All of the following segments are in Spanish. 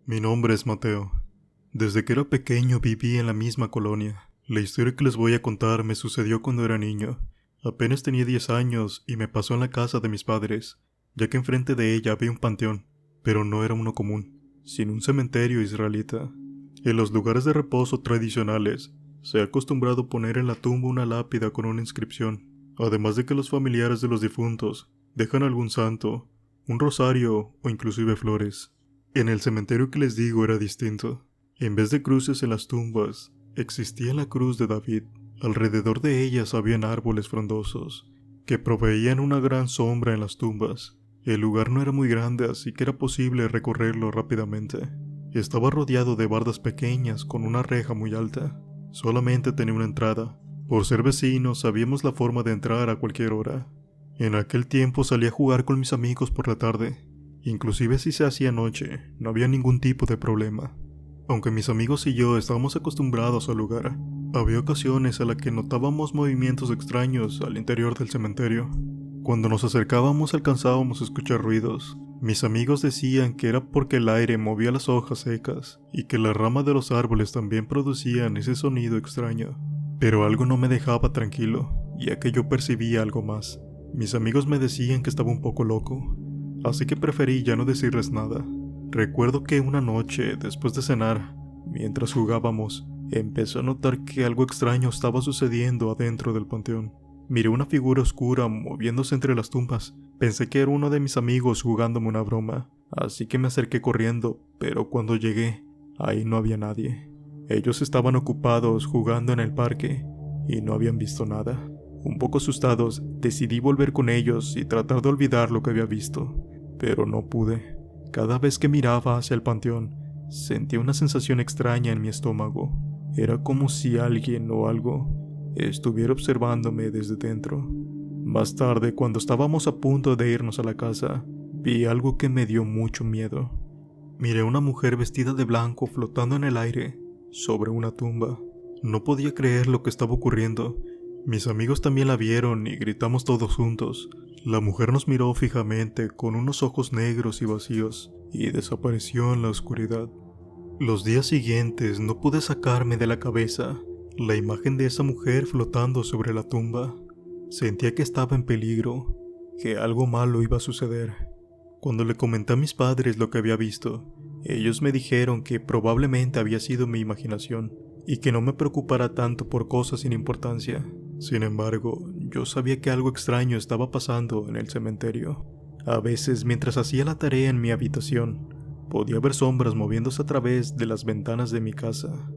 Mi nombre es Mateo. Desde que era pequeño viví en la misma colonia. La historia que les voy a contar me sucedió cuando era niño. Apenas tenía 10 años y me pasó en la casa de mis padres, ya que enfrente de ella había un panteón, pero no era uno común, sino un cementerio israelita. En los lugares de reposo tradicionales, se ha acostumbrado poner en la tumba una lápida con una inscripción, además de que los familiares de los difuntos dejan algún santo, un rosario o inclusive flores. En el cementerio que les digo era distinto. En vez de cruces en las tumbas, existía la cruz de David. Alrededor de ellas habían árboles frondosos, que proveían una gran sombra en las tumbas. El lugar no era muy grande, así que era posible recorrerlo rápidamente. Estaba rodeado de bardas pequeñas con una reja muy alta. Solamente tenía una entrada. Por ser vecinos, sabíamos la forma de entrar a cualquier hora. En aquel tiempo salía a jugar con mis amigos por la tarde. Inclusive si se hacía noche, no había ningún tipo de problema. Aunque mis amigos y yo estábamos acostumbrados al lugar, había ocasiones en las que notábamos movimientos extraños al interior del cementerio. Cuando nos acercábamos alcanzábamos a escuchar ruidos. Mis amigos decían que era porque el aire movía las hojas secas y que las ramas de los árboles también producían ese sonido extraño. Pero algo no me dejaba tranquilo, ya que yo percibía algo más. Mis amigos me decían que estaba un poco loco, así que preferí ya no decirles nada. Recuerdo que una noche, después de cenar, mientras jugábamos, empecé a notar que algo extraño estaba sucediendo adentro del panteón. Miré una figura oscura moviéndose entre las tumbas. Pensé que era uno de mis amigos jugándome una broma, así que me acerqué corriendo, pero cuando llegué, ahí no había nadie. Ellos estaban ocupados jugando en el parque y no habían visto nada. Un poco asustados, decidí volver con ellos y tratar de olvidar lo que había visto, pero no pude. Cada vez que miraba hacia el panteón, sentía una sensación extraña en mi estómago. Era como si alguien o algo estuviera observándome desde dentro. Más tarde, cuando estábamos a punto de irnos a la casa, vi algo que me dio mucho miedo. Miré a una mujer vestida de blanco flotando en el aire, sobre una tumba. No podía creer lo que estaba ocurriendo. Mis amigos también la vieron y gritamos todos juntos. La mujer nos miró fijamente con unos ojos negros y vacíos y desapareció en la oscuridad. Los días siguientes no pude sacarme de la cabeza la imagen de esa mujer flotando sobre la tumba. Sentía que estaba en peligro, que algo malo iba a suceder. Cuando le comenté a mis padres lo que había visto, ellos me dijeron que probablemente había sido mi imaginación y que no me preocupara tanto por cosas sin importancia. Sin embargo, yo sabía que algo extraño estaba pasando en el cementerio. A veces, mientras hacía la tarea en mi habitación, podía ver sombras moviéndose a través de las ventanas de mi casa.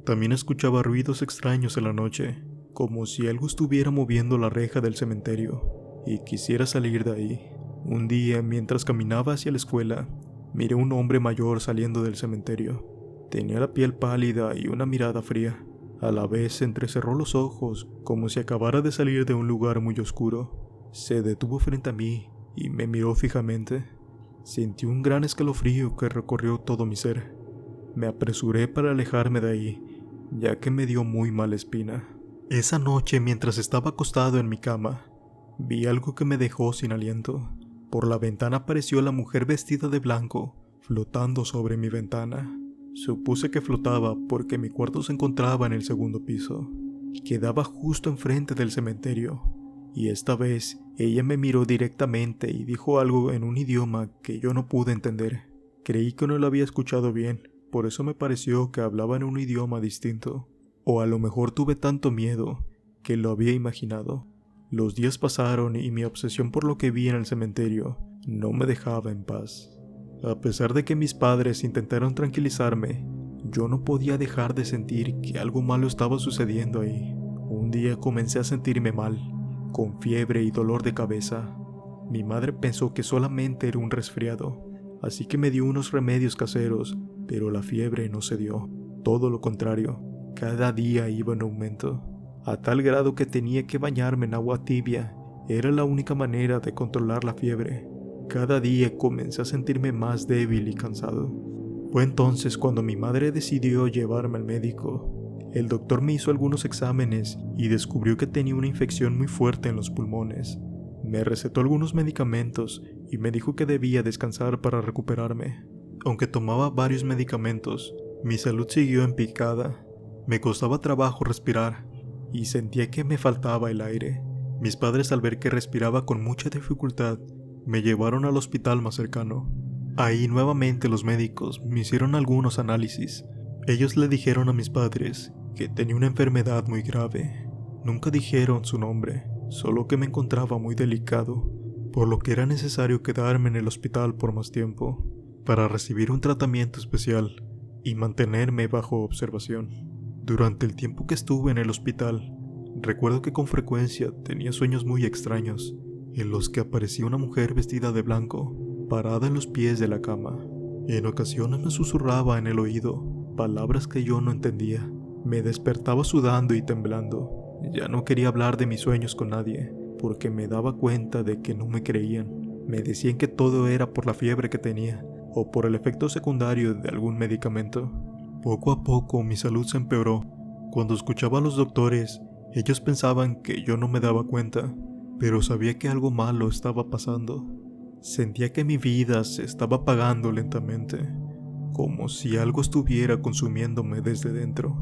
También escuchaba ruidos extraños en la noche, como si algo estuviera moviendo la reja del cementerio, y quisiera salir de ahí. Un día, mientras caminaba hacia la escuela, miré a un hombre mayor saliendo del cementerio. Tenía la piel pálida y una mirada fría. A la vez entrecerró los ojos como si acabara de salir de un lugar muy oscuro. Se detuvo frente a mí y me miró fijamente. Sentí un gran escalofrío que recorrió todo mi ser. Me apresuré para alejarme de ahí, ya que me dio muy mala espina. Esa noche, mientras estaba acostado en mi cama, vi algo que me dejó sin aliento. Por la ventana apareció la mujer vestida de blanco, flotando sobre mi ventana. Supuse que flotaba porque mi cuarto se encontraba en el segundo piso. Quedaba justo enfrente del cementerio, y esta vez ella me miró directamente y dijo algo en un idioma que yo no pude entender. Creí que no lo había escuchado bien, por eso me pareció que hablaba en un idioma distinto. O a lo mejor tuve tanto miedo que lo había imaginado. Los días pasaron y mi obsesión por lo que vi en el cementerio no me dejaba en paz. A pesar de que mis padres intentaron tranquilizarme, yo no podía dejar de sentir que algo malo estaba sucediendo ahí. Un día comencé a sentirme mal, con fiebre y dolor de cabeza. Mi madre pensó que solamente era un resfriado, así que me dio unos remedios caseros, pero la fiebre no cedió. Todo lo contrario, cada día iba en aumento, a tal grado que tenía que bañarme en agua tibia. Era la única manera de controlar la fiebre. Cada día comencé a sentirme más débil y cansado. Fue entonces cuando mi madre decidió llevarme al médico. El doctor me hizo algunos exámenes y descubrió que tenía una infección muy fuerte en los pulmones. Me recetó algunos medicamentos y me dijo que debía descansar para recuperarme. Aunque tomaba varios medicamentos, mi salud siguió en picada. Me costaba trabajo respirar y sentía que me faltaba el aire. Mis padres, al ver que respiraba con mucha dificultad, me llevaron al hospital más cercano. Ahí nuevamente los médicos me hicieron algunos análisis. Ellos le dijeron a mis padres que tenía una enfermedad muy grave. Nunca dijeron su nombre, solo que me encontraba muy delicado, por lo que era necesario quedarme en el hospital por más tiempo, para recibir un tratamiento especial y mantenerme bajo observación. Durante el tiempo que estuve en el hospital, recuerdo que con frecuencia tenía sueños muy extraños, en los que aparecía una mujer vestida de blanco, parada en los pies de la cama. En ocasiones me susurraba en el oído palabras que yo no entendía. Me despertaba sudando y temblando. Ya no quería hablar de mis sueños con nadie, porque me daba cuenta de que no me creían. Me decían que todo era por la fiebre que tenía, o por el efecto secundario de algún medicamento. Poco a poco mi salud se empeoró. Cuando escuchaba a los doctores, ellos pensaban que yo no me daba cuenta, pero sabía que algo malo estaba pasando. Sentía que mi vida se estaba apagando lentamente, como si algo estuviera consumiéndome desde dentro.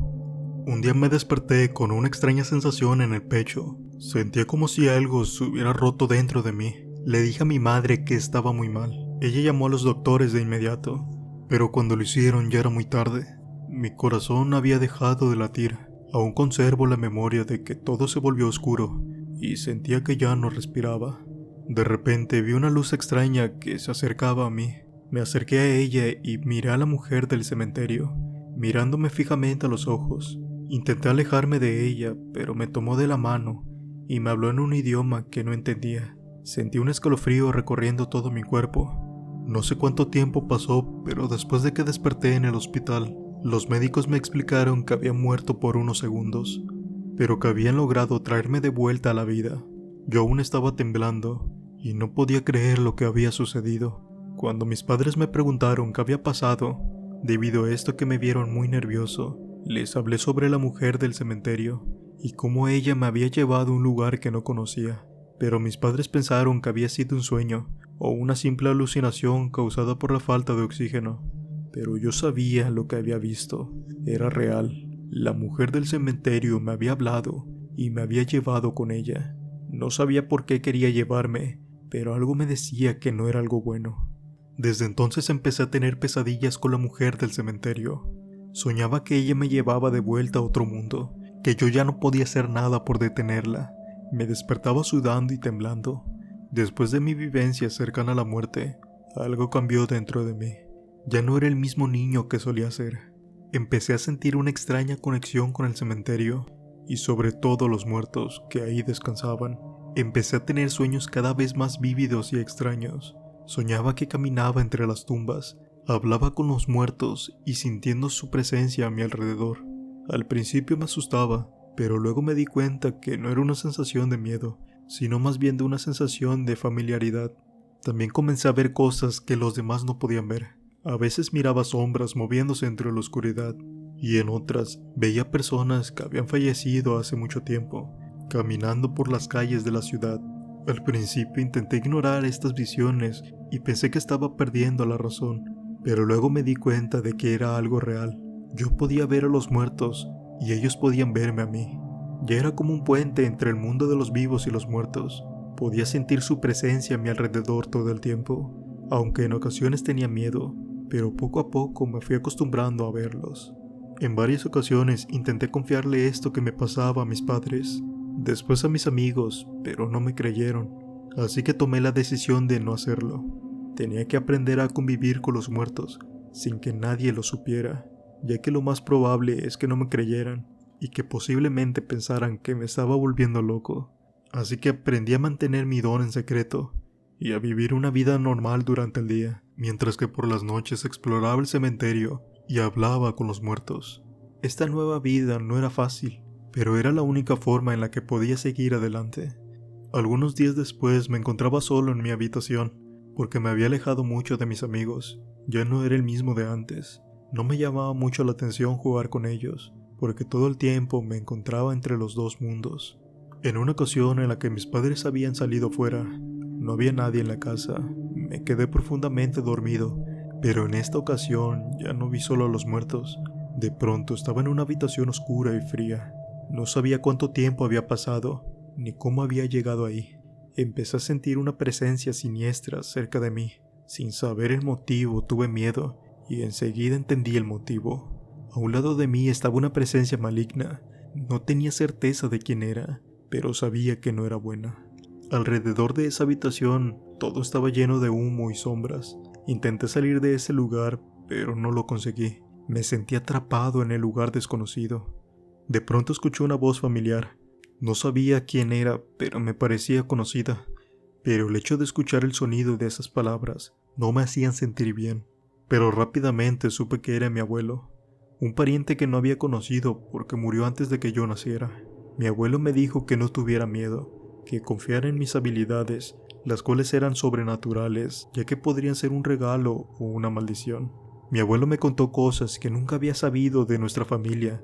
Un día me desperté con una extraña sensación en el pecho. Sentía como si algo se hubiera roto dentro de mí. Le dije a mi madre que estaba muy mal. Ella llamó a los doctores de inmediato, pero cuando lo hicieron ya era muy tarde. Mi corazón había dejado de latir. Aún conservo la memoria de que todo se volvió oscuro y sentía que ya no respiraba. De repente vi una luz extraña que se acercaba a mí. Me acerqué a ella y miré a la mujer del cementerio, mirándome fijamente a los ojos. Intenté alejarme de ella, pero me tomó de la mano y me habló en un idioma que no entendía. Sentí un escalofrío recorriendo todo mi cuerpo. No sé cuánto tiempo pasó, pero después de que desperté en el hospital, los médicos me explicaron que había muerto por unos segundos, pero que habían logrado traerme de vuelta a la vida. Yo aún estaba temblando y no podía creer lo que había sucedido. Cuando mis padres me preguntaron qué había pasado, debido a esto que me vieron muy nervioso, les hablé sobre la mujer del cementerio y cómo ella me había llevado a un lugar que no conocía. Pero mis padres pensaron que había sido un sueño o una simple alucinación causada por la falta de oxígeno. Pero yo sabía lo que había visto. Era real. La mujer del cementerio me había hablado y me había llevado con ella. No sabía por qué quería llevarme, pero algo me decía que no era algo bueno. Desde entonces empecé a tener pesadillas con la mujer del cementerio. Soñaba que ella me llevaba de vuelta a otro mundo, que yo ya no podía hacer nada por detenerla. Me despertaba sudando y temblando. Después de mi vivencia cercana a la muerte, algo cambió dentro de mí. Ya no era el mismo niño que solía ser. Empecé a sentir una extraña conexión con el cementerio y sobre todo los muertos que ahí descansaban. Empecé a tener sueños cada vez más vívidos y extraños. Soñaba que caminaba entre las tumbas, hablaba con los muertos y sintiendo su presencia a mi alrededor. Al principio me asustaba, pero luego me di cuenta que no era una sensación de miedo, sino más bien de una sensación de familiaridad. También comencé a ver cosas que los demás no podían ver. A veces miraba sombras moviéndose entre la oscuridad, y en otras veía personas que habían fallecido hace mucho tiempo, caminando por las calles de la ciudad. Al principio intenté ignorar estas visiones y pensé que estaba perdiendo la razón, pero luego me di cuenta de que era algo real. Yo podía ver a los muertos y ellos podían verme a mí. Ya era como un puente entre el mundo de los vivos y los muertos. Podía sentir su presencia a mi alrededor todo el tiempo, aunque en ocasiones tenía miedo, pero poco a poco me fui acostumbrando a verlos. En varias ocasiones intenté confiarle esto que me pasaba a mis padres, después a mis amigos, pero no me creyeron, así que tomé la decisión de no hacerlo. Tenía que aprender a convivir con los muertos, sin que nadie lo supiera, ya que lo más probable es que no me creyeran, y que posiblemente pensaran que me estaba volviendo loco. Así que aprendí a mantener mi don en secreto, y a vivir una vida normal durante el día, mientras que por las noches exploraba el cementerio y hablaba con los muertos. Esta nueva vida no era fácil, pero era la única forma en la que podía seguir adelante. Algunos días después me encontraba solo en mi habitación, porque me había alejado mucho de mis amigos. Ya no era el mismo de antes. No me llamaba mucho la atención jugar con ellos, porque todo el tiempo me encontraba entre los dos mundos. En una ocasión en la que mis padres habían salido fuera, no había nadie en la casa. Me quedé profundamente dormido, Pero en esta ocasión ya no vi solo a los muertos. De pronto estaba en una habitación oscura y fría. No sabía cuánto tiempo había pasado, ni cómo había llegado ahí. Empecé a sentir una presencia siniestra cerca de mí. Sin saber el motivo, tuve miedo, y enseguida entendí el motivo. A un lado de mí estaba una presencia maligna. No tenía certeza de quién era, pero sabía que no era buena. Alrededor de esa habitación, todo estaba lleno de humo y sombras. Intenté salir de ese lugar, pero no lo conseguí. Me sentí atrapado en el lugar desconocido. De pronto escuché una voz familiar. No sabía quién era, pero me parecía conocida. Pero el hecho de escuchar el sonido de esas palabras no me hacían sentir bien. Pero rápidamente supe que era mi abuelo, un pariente que no había conocido porque murió antes de que yo naciera. Mi abuelo me dijo que no tuviera miedo, que confiara en mis habilidades, las cuales eran sobrenaturales, ya que podrían ser un regalo o una maldición. Mi abuelo me contó cosas que nunca había sabido de nuestra familia.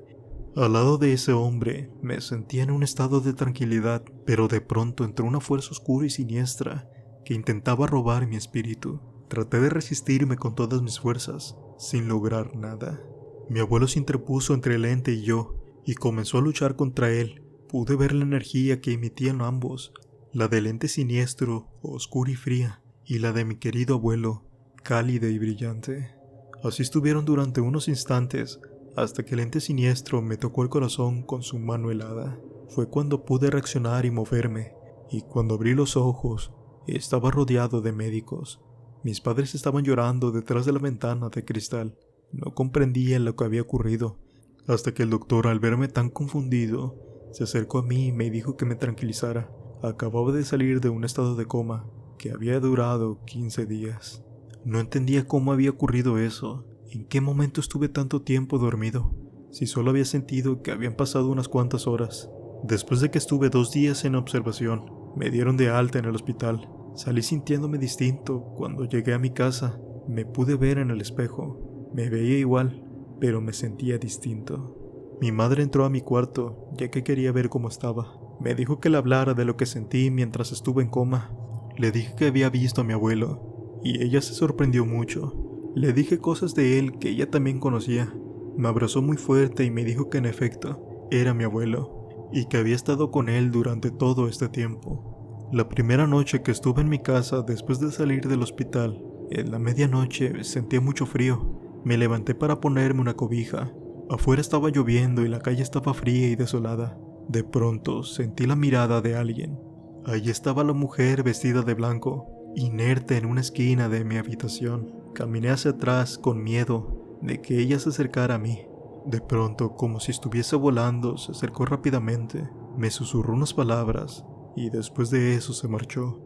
Al lado de ese hombre me sentía en un estado de tranquilidad, pero de pronto entró una fuerza oscura y siniestra que intentaba robar mi espíritu. Traté de resistirme con todas mis fuerzas, sin lograr nada. Mi abuelo se interpuso entre el ente y yo, y comenzó a luchar contra él. Pude ver la energía que emitían ambos, la del ente siniestro, oscura y fría, y la de mi querido abuelo, cálida y brillante. Así estuvieron durante unos instantes, hasta que el ente siniestro me tocó el corazón con su mano helada. Fue cuando pude reaccionar y moverme, y cuando abrí los ojos, estaba rodeado de médicos. Mis padres estaban llorando detrás de la ventana de cristal. No comprendía lo que había ocurrido, hasta que el doctor, al verme tan confundido, se acercó a mí y me dijo que me tranquilizara. Acababa de salir de un estado de coma que había durado 15 días. No entendía cómo había ocurrido eso. ¿En qué momento estuve tanto tiempo dormido? Si solo había sentido que habían pasado unas cuantas horas. Después de que estuve 2 días en observación, me dieron de alta en el hospital. Salí sintiéndome distinto. Cuando llegué a mi casa, me pude ver en el espejo. Me veía igual, pero me sentía distinto. Mi madre entró a mi cuarto, ya que quería ver cómo estaba. Me dijo que le hablara de lo que sentí mientras estuve en coma. Le dije que había visto a mi abuelo, y ella se sorprendió mucho. Le dije cosas de él que ella también conocía. Me abrazó muy fuerte y me dijo que en efecto, era mi abuelo, y que había estado con él durante todo este tiempo. La primera noche que estuve en mi casa después de salir del hospital, en la medianoche sentía mucho frío. Me levanté para ponerme una cobija. Afuera estaba lloviendo y la calle estaba fría y desolada. De pronto sentí la mirada de alguien. Allí estaba la mujer vestida de blanco, inerte en una esquina de mi habitación. Caminé hacia atrás con miedo de que ella se acercara a mí. De pronto, como si estuviese volando, se acercó rápidamente. Me susurró unas palabras y después de eso se marchó.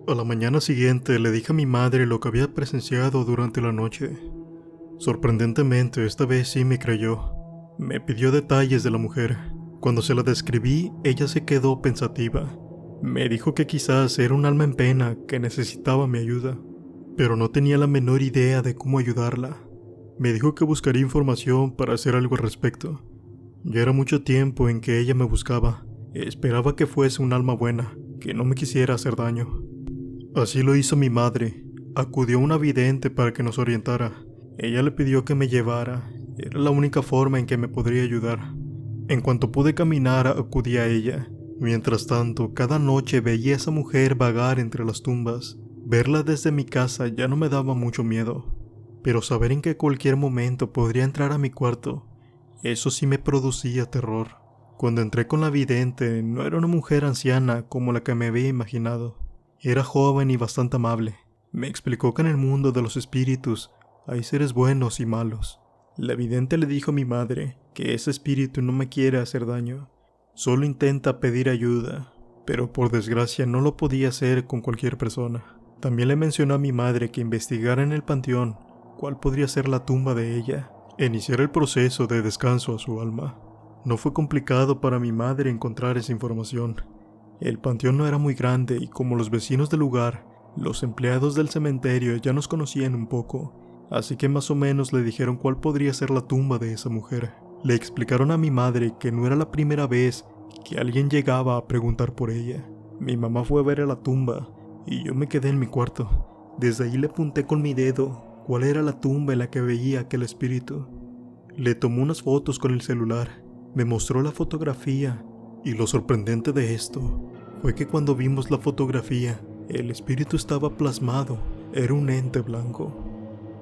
A la mañana siguiente le dije a mi madre lo que había presenciado durante la noche. Sorprendentemente, esta vez sí me creyó. Me pidió detalles de la mujer. Cuando se la describí, ella se quedó pensativa. Me dijo que quizás era un alma en pena que necesitaba mi ayuda, pero no tenía la menor idea de cómo ayudarla. Me dijo que buscaría información para hacer algo al respecto. Ya era mucho tiempo en que ella me buscaba. Esperaba que fuese un alma buena, que no me quisiera hacer daño. Así lo hizo mi madre. Acudió a una vidente para que nos orientara. Ella le pidió que me llevara. Era la única forma en que me podría ayudar. En cuanto pude caminar, acudí a ella. Mientras tanto, cada noche veía a esa mujer vagar entre las tumbas. Verla desde mi casa ya no me daba mucho miedo, pero saber en que cualquier momento podría entrar a mi cuarto, eso sí me producía terror. Cuando entré con la vidente, no era una mujer anciana como la que me había imaginado. Era joven y bastante amable. Me explicó que en el mundo de los espíritus hay seres buenos y malos. La vidente le dijo a mi madre que ese espíritu no me quiere hacer daño. Solo intenta pedir ayuda, pero por desgracia no lo podía hacer con cualquier persona. También le mencionó a mi madre que investigara en el panteón cuál podría ser la tumba de ella e iniciar el proceso de descanso a su alma. No fue complicado para mi madre encontrar esa información. El panteón no era muy grande y como los vecinos del lugar, los empleados del cementerio ya nos conocían un poco, así que más o menos le dijeron cuál podría ser la tumba de esa mujer. Le explicaron a mi madre que no era la primera vez que alguien llegaba a preguntar por ella. Mi mamá fue a ver a la tumba y yo me quedé en mi cuarto. Desde ahí le apunté con mi dedo cuál era la tumba en la que veía aquel espíritu. Le tomó unas fotos con el celular, me mostró la fotografía, y lo sorprendente de esto fue que cuando vimos la fotografía, el espíritu estaba plasmado, era un ente blanco.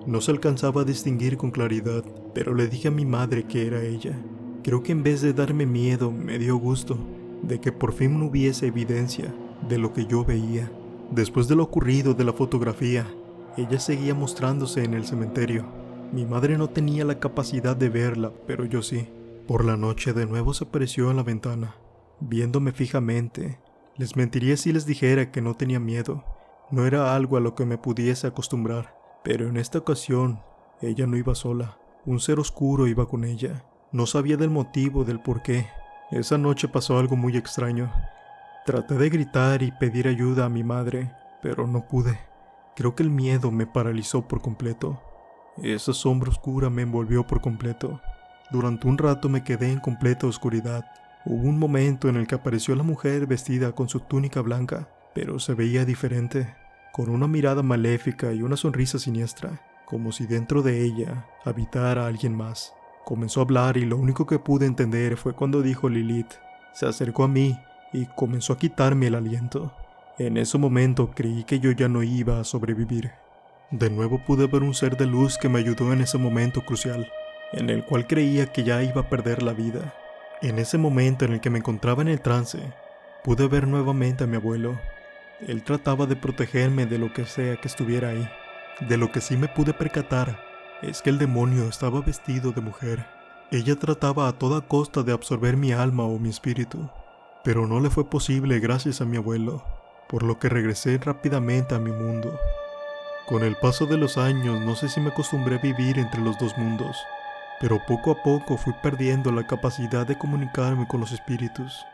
No se alcanzaba a distinguir con claridad, pero le dije a mi madre que era ella. Creo que en vez de darme miedo, me dio gusto de que por fin no hubiese evidencia de lo que yo veía. Después de lo ocurrido de la fotografía, ella seguía mostrándose en el cementerio. Mi madre no tenía la capacidad de verla, pero yo sí. Por la noche de nuevo se apareció en la ventana, viéndome fijamente. Les mentiría si les dijera que no tenía miedo. No era algo a lo que me pudiese acostumbrar. Pero en esta ocasión, ella no iba sola. Un ser oscuro iba con ella. No sabía del motivo, del por qué. Esa noche pasó algo muy extraño. Traté de gritar y pedir ayuda a mi madre, pero no pude. Creo que el miedo me paralizó por completo. Esa sombra oscura me envolvió por completo. Durante un rato me quedé en completa oscuridad. Hubo un momento en el que apareció la mujer vestida con su túnica blanca, pero se veía diferente, con una mirada maléfica y una sonrisa siniestra, como si dentro de ella habitara alguien más. Comenzó a hablar y lo único que pude entender fue cuando dijo Lilith. Se acercó a mí y comenzó a quitarme el aliento. En ese momento creí que yo ya no iba a sobrevivir. De nuevo pude ver un ser de luz que me ayudó en ese momento crucial, en el cual creía que ya iba a perder la vida. En ese momento en el que me encontraba en el trance, pude ver nuevamente a mi abuelo. Él trataba de protegerme de lo que sea que estuviera ahí. De lo que sí me pude percatar es que el demonio estaba vestido de mujer. Ella trataba a toda costa de absorber mi alma o mi espíritu, pero no le fue posible gracias a mi abuelo, por lo que regresé rápidamente a mi mundo. Con el paso de los años no sé si me acostumbré a vivir entre los dos mundos, pero poco a poco fui perdiendo la capacidad de comunicarme con los espíritus.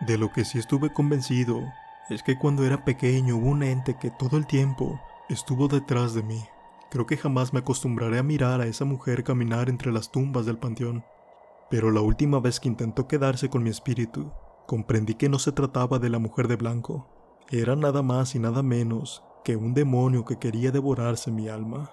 De lo que sí estuve convencido es que cuando era pequeño hubo un ente que todo el tiempo estuvo detrás de mí. Creo que jamás me acostumbraré a mirar a esa mujer caminar entre las tumbas del panteón, pero la última vez que intentó quedarse con mi espíritu, comprendí que no se trataba de la mujer de blanco. Era nada más y nada menos que un demonio que quería devorarse mi alma.